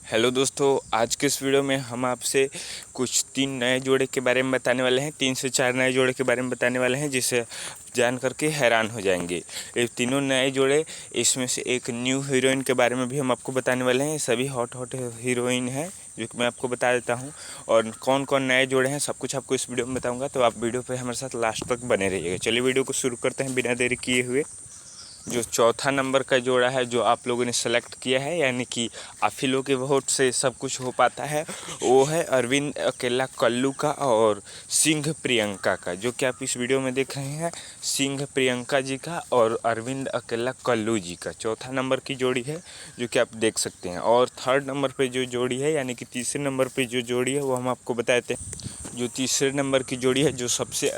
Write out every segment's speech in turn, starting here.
Hello दोस्तों, आज के इस वीडियो में हम आपसे कुछ 3 नए जोड़े के बारे में बताने वाले हैं। 3 से 4 नए जोड़े के बारे में बताने वाले हैं, जिसे जान करके हैरान हो जाएंगे। ये तीनों नए जोड़े, इसमें से एक न्यू हीरोइन के बारे में भी हम आपको बताने वाले हैं। सभी हॉट हीरोइन है जो कि मैं आपको बता देता हूं, और कौन कौन नए जोड़े हैं सब कुछ आपको इस वीडियो में बताऊंगा। तो आप वीडियो पर हमारे साथ लास्ट तक बने रहिएगा। चलिए वीडियो को शुरू करते हैं बिना देरी किए हुए। जो चौथा नंबर का जोड़ा है जो आप लोगों ने सेलेक्ट किया है, यानी कि आप ही लोगों के वोट से सब कुछ हो पाता है, वो है अरविंद अकेला कल्लू का और सिंह प्रियंका का। जो कि आप इस वीडियो में देख रहे हैं, सिंह प्रियंका जी का और अरविंद अकेला कल्लू जी का चौथा नंबर की जोड़ी है, जो कि आप देख सकते हैं। और थर्ड नंबर पे जो जोड़ी है, यानी कि तीसरे नंबर पे जो जोड़ी है, वो हम आपको बताते हैं। जो तीसरे नंबर की जोड़ी है, जो सबसे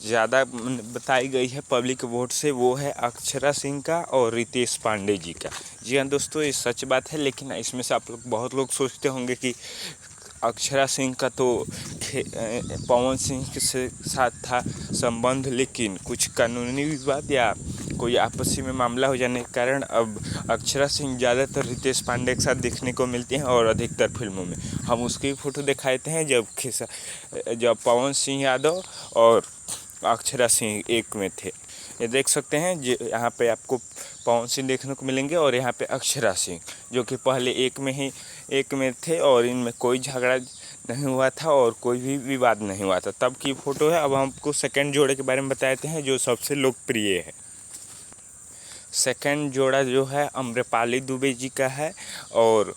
ज़्यादा बताई गई है पब्लिक वोट से, वो है अक्षरा सिंह का और रितेश पांडे जी का। जी हाँ दोस्तों, ये सच बात है, लेकिन इसमें से आप लोग बहुत लोग सोचते होंगे कि अक्षरा सिंह का तो पवन सिंह के साथ था संबंध, लेकिन कुछ कानूनी विवाद या कोई आपसी में मामला हो जाने के कारण अब अक्षरा सिंह ज़्यादातर रितेश पांडे के साथ देखने को मिलती हैं, और अधिकतर फिल्मों में हम उसकी फ़ोटो दिखाते हैं जब पवन सिंह यादव और अक्षरा सिंह एक में थे। ये देख सकते हैं, यहाँ पे आपको पवन सिंह देखने को मिलेंगे और यहाँ पे अक्षरा सिंह, जो कि पहले एक में थे और इनमें कोई झगड़ा नहीं हुआ था और कोई भी विवाद नहीं हुआ था, तब की फ़ोटो है। अब हम आपको सेकंड जोड़े के बारे में बताते हैं जो सबसे लोकप्रिय है। सेकंड जोड़ा जो है अम्रपाली दुबे जी का है और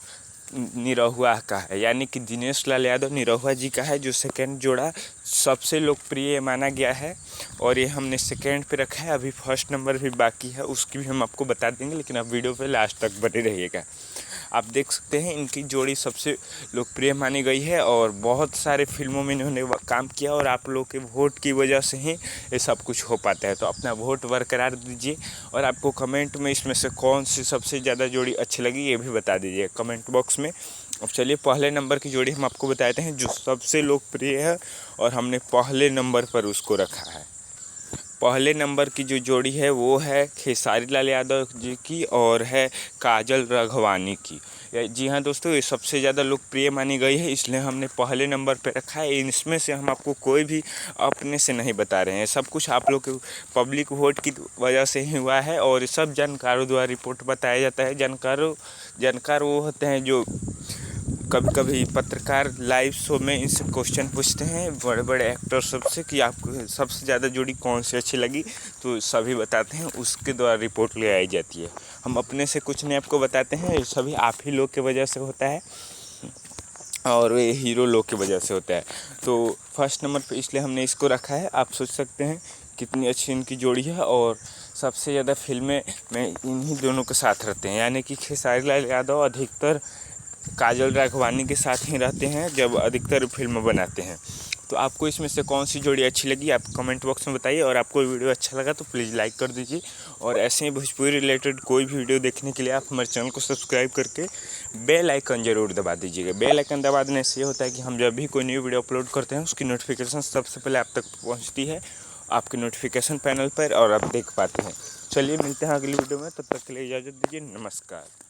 निरहुआ का है, यानी कि दिनेश लाल यादव निरहुआ जी का है। जो सेकंड जोड़ा सबसे लोकप्रिय माना गया है और ये हमने सेकंड पे रखा है। अभी फर्स्ट नंबर भी बाकी है, उसकी भी हम आपको बता देंगे, लेकिन आप वीडियो पे लास्ट तक बने रहिएगा। आप देख सकते हैं, इनकी जोड़ी सबसे लोकप्रिय मानी गई है और बहुत सारे फिल्मों में इन्होंने काम किया, और आप लोग के वोट की वजह से ही ये सब कुछ हो पाता है। तो अपना वोट बरकरार दीजिए, और आपको कमेंट में इसमें से कौन सी सबसे ज़्यादा जोड़ी अच्छी लगी ये भी बता दीजिए कमेंट बॉक्स में। अब चलिए पहले नंबर की जोड़ी हम आपको बताते हैं जो सबसे लोकप्रिय है, और हमने पहले नंबर पर उसको रखा है। पहले नंबर की जो जोड़ी है वो है खेसारी लाल यादव जी की और है काजल राघवानी की। जी हाँ दोस्तों, ये सबसे ज़्यादा लोकप्रिय मानी गई है, इसलिए हमने पहले नंबर पर रखा है। इसमें से हम आपको कोई भी अपने से नहीं बता रहे हैं, सब कुछ आप लोग के पब्लिक वोट की वजह से ही हुआ है, और सब जानकारों द्वारा रिपोर्ट बताया जाता है। जानकार वो होते हैं जो कभी कभी पत्रकार लाइव शो में इनसे क्वेश्चन पूछते हैं बड़े बड़े एक्टर सबसे कि आपको सबसे ज़्यादा जोड़ी कौन सी अच्छी लगी, तो सभी बताते हैं, उसके द्वारा रिपोर्ट ले आई जाती है। हम अपने से कुछ नहीं आपको बताते हैं, सभी आप ही लोग की वजह से होता है और ये हीरो लोग की वजह से होता है। तो फर्स्ट नंबर पे इसलिए हमने इसको रखा है। आप सोच सकते हैं कितनी अच्छी इनकी जोड़ी है, और सबसे ज़्यादा फिल्में में इन्हीं दोनों के साथ रहते हैं, यानी कि खेसारी लाल यादव अधिकतर काजल राघवानी के साथ ही रहते हैं जब अधिकतर फिल्म बनाते हैं। तो आपको इसमें से कौन सी जोड़ी अच्छी लगी आप कमेंट बॉक्स में बताइए, और आपको वीडियो अच्छा लगा तो प्लीज़ लाइक कर दीजिए, और ऐसे ही भोजपुरी रिलेटेड कोई भी वीडियो देखने के लिए आप हमारे चैनल को सब्सक्राइब करके बेल आइकन ज़रूर दबा दीजिएगा। बेल आइकन दबा देने से ये होता है कि हम जब भी कोई न्यू वीडियो अपलोड करते हैं उसकी नोटिफिकेशन सबसे पहले आप तक पहुँचती है आपके नोटिफिकेशन पैनल पर, और आप देख पाते हैं। चलिए मिलते हैं अगली वीडियो में, तब तक के लिए इजाज़त दीजिए, नमस्कार।